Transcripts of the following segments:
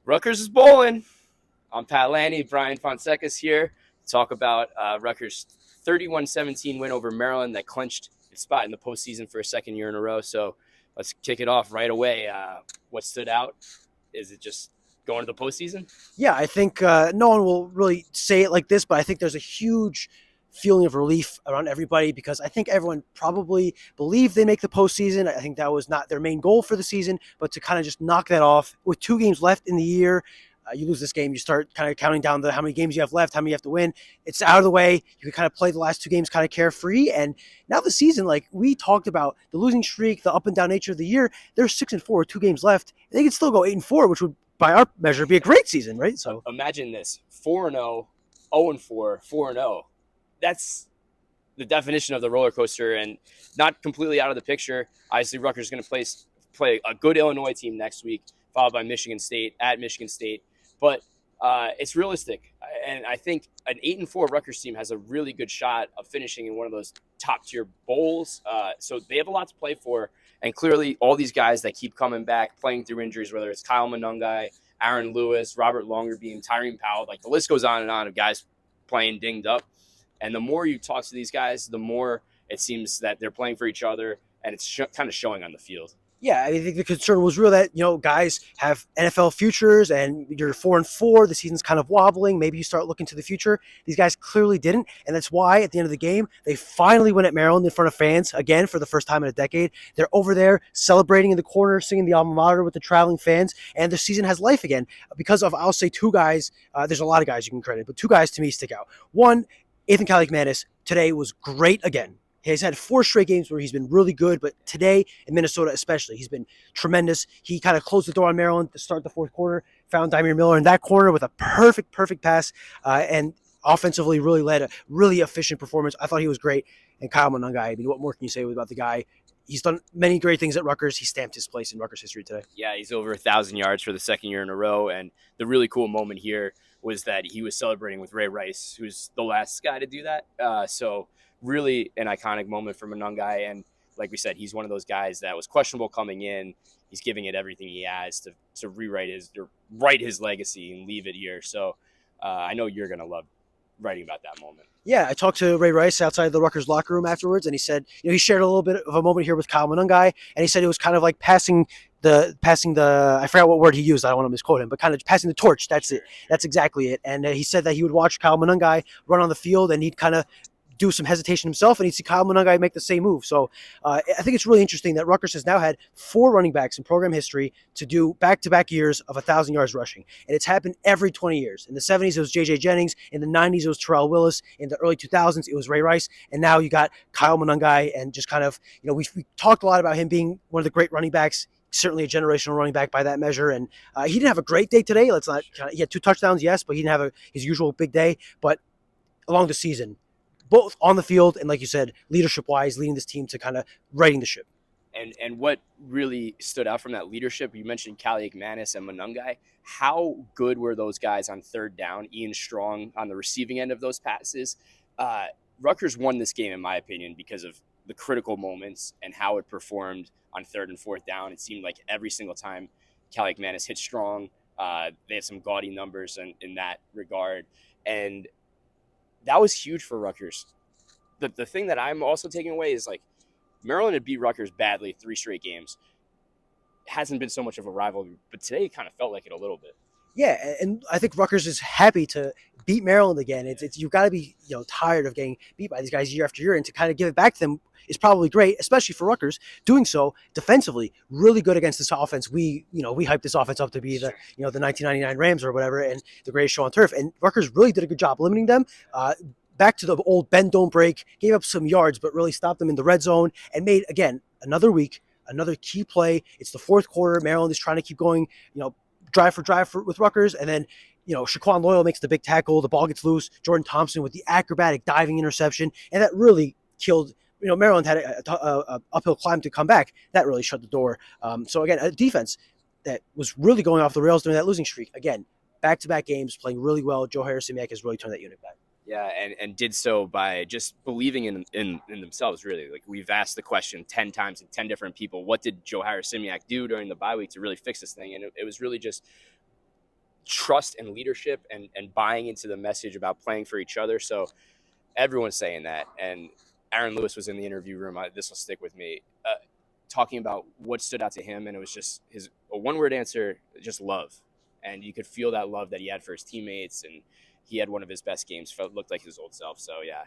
Rutgers is bowling. I'm Pat Lanny. Brian Fonseca's here to talk about Rutgers' 31-17 win over Maryland that clinched its spot in the postseason for a second year in a row. So let's kick it off right away. What stood out? Is it just going to the postseason? Yeah, I think no one will really say it like this, but I think there's a huge feeling of relief around everybody because I think everyone probably believed they make the postseason. I think that was not their main goal for the season, but to kind of just knock that off with 2 games left in the year. You lose this game, you start kind of counting down how many games you have left, how many you have to win. It's out of the way. You can kind of play the last 2 games kind of carefree. And now the season, like we talked about, the losing streak, the up and down nature of the year, they're 6-4 with 2 games left. They can still go 8-4, which would by our measure, be a great season, right? So Imagine this: 4-0, 0-4, 4-0. That's the definition of the roller coaster, and not completely out of the picture. Obviously, Rutgers is going to play a good Illinois team next week, followed by Michigan State at Michigan State. But it's realistic, and I think an 8-4 Rutgers team has a really good shot of finishing in one of those top tier bowls. So they have a lot to play for, and clearly, all these guys that keep coming back, playing through injuries, whether it's Kyle Monungai, Aaron Lewis, Robert Longerbeam, Tyreen Powell, like the list goes on and on of guys playing dinged up. And the more you talk to these guys, the more it seems that they're playing for each other, and it's kind of showing on the field. yeah, I think the concern was real that guys have NFL futures, and you're 4-4. The season's kind of wobbling. Maybe you start looking to the future. These guys clearly didn't, and that's why at the end of the game they finally win at Maryland in front of fans again for the first time in a decade. They're over there celebrating in the corner, singing the alma mater with the traveling fans, and the season has life again because of I'll say 2 guys. There's a lot of guys you can credit, but 2 guys to me stick out. One, Ethan Kaliakmanis today was great again. He's had 4 straight games where he's been really good, but today in Minnesota especially, he's been tremendous. He kind of closed the door on Maryland to start the fourth quarter, found Dymere Miller in that corner with a perfect pass, and offensively really led a really efficient performance. I thought he was great. And Kyle Monungai, I mean, what more can you say about the guy? He's done many great things at Rutgers. He stamped his place in Rutgers history today. Yeah, he's over 1,000 yards for the second year in a row. And the really cool moment here was that he was celebrating with Ray Rice, who's the last guy to do that. So really an iconic moment for Monungai. And like we said, he's one of those guys that was questionable coming in. He's giving it everything he has to write his legacy and leave it here. So I know you're going to love writing about that moment. Yeah, I talked to Ray Rice outside the Rutgers locker room afterwards, and he said, he shared a little bit of a moment here with Kyle Monungai, and he said it was kind of like passing the I forgot what word he used. I don't want to misquote him, but kind of passing the torch. That's it. That's exactly it. And he said that he would watch Kyle Monungai run on the field, and he'd kind of do some hesitation himself, and he'd see Kyle Monungai make the same move. So I think it's really interesting that Rutgers has now had 4 running backs in program history to do back-to-back years of 1,000 yards rushing, and it's happened every 20 years. In the 70s, it was J.J. Jennings. In the 90s, it was Terrell Willis. In the early 2000s, it was Ray Rice, and now you got Kyle Monungai, and just kind of, we talked a lot about him being one of the great running backs. Certainly a generational running back by that measure. And he didn't have a great day today. He had 2 touchdowns, yes, but he didn't have his usual big day. But along the season, both on the field and, like you said, leadership-wise, leading this team to kind of righting the ship. And what really stood out from that leadership, you mentioned Kaliakmanis and Monungai. How good were those guys on third down? Ian Strong on the receiving end of those passes. Rutgers won this game, in my opinion, because of the critical moments and how it performed on third and fourth down. It seemed like every single time Kaliakmanis hit Strong, they had some gaudy numbers in that regard. And that was huge for Rutgers. The thing that I'm also taking away is, like, Maryland had beat Rutgers badly 3 straight games. It hasn't been so much of a rivalry, but today it kind of felt like it a little bit. Yeah, and I think Rutgers is happy to beat Maryland again. It's you've got to be tired of getting beat by these guys year after year, and to kind of give it back to them is probably great, especially for Rutgers. Doing so defensively, really good against this offense. We hyped this offense up to be the 1999 Rams or whatever, and the greatest show on turf. And Rutgers really did a good job limiting them. Back to the old bend don't break, gave up some yards, but really stopped them in the red zone and made, again, another week, another key play. It's the fourth quarter. Maryland is trying to keep going, drive for drive with Rutgers. And then, Shaquan Loyal makes the big tackle. The ball gets loose. Jordan Thompson with the acrobatic diving interception. And that really killed, Maryland had a uphill climb to come back. That really shut the door. So again, a defense that was really going off the rails during that losing streak. Again, back-to-back games, playing really well. Joe Harris-Simiak has really turned that unit back. Yeah, and did so by just believing in themselves, really. Like, we've asked the question 10 times to 10 different people, what did Joe Harris-Simiak do during the bye week to really fix this thing? And it was really just trust and leadership and buying into the message about playing for each other. So everyone's saying that. And Aaron Lewis was in the interview room. This will stick with me. Talking about what stood out to him, and it was just a one-word answer, just love. And you could feel that love that he had for his teammates, and he had one of his best games. Looked like his old self. So yeah,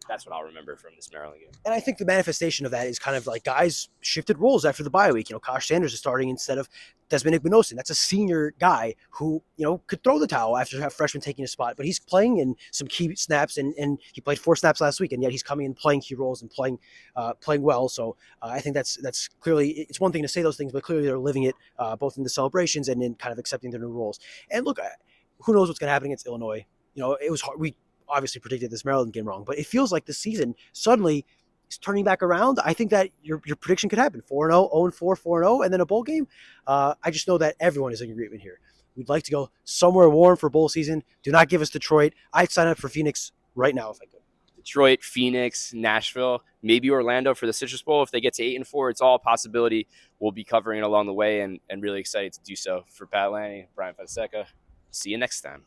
that's what I'll remember from this Maryland game. And I think the manifestation of that is kind of like guys shifted roles after the bye week. Kosh Sanders is starting instead of Desmond Igbinosin. That's a senior guy who, could throw the towel after a freshman taking a spot, but he's playing in some key snaps, and he played 4 snaps last week, and yet he's coming in playing key roles and playing well. So I think that's clearly, it's one thing to say those things, but clearly they're living it both in the celebrations and in kind of accepting their new roles. And look, who knows what's going to happen against Illinois? It was hard. We obviously predicted this Maryland game wrong, but it feels like the season suddenly is turning back around. I think that your prediction could happen: 4-0, 0-4, 4-0, and then a bowl game. I just know that everyone is in agreement here. We'd like to go somewhere warm for bowl season. Do not give us Detroit. I'd sign up for Phoenix right now if I could. Detroit, Phoenix, Nashville, maybe Orlando for the Citrus Bowl. If they get to 8-4, it's all a possibility. We'll be covering it along the way, and really excited to do so. For Pat Lanny, Brian Fonseca, see you next time.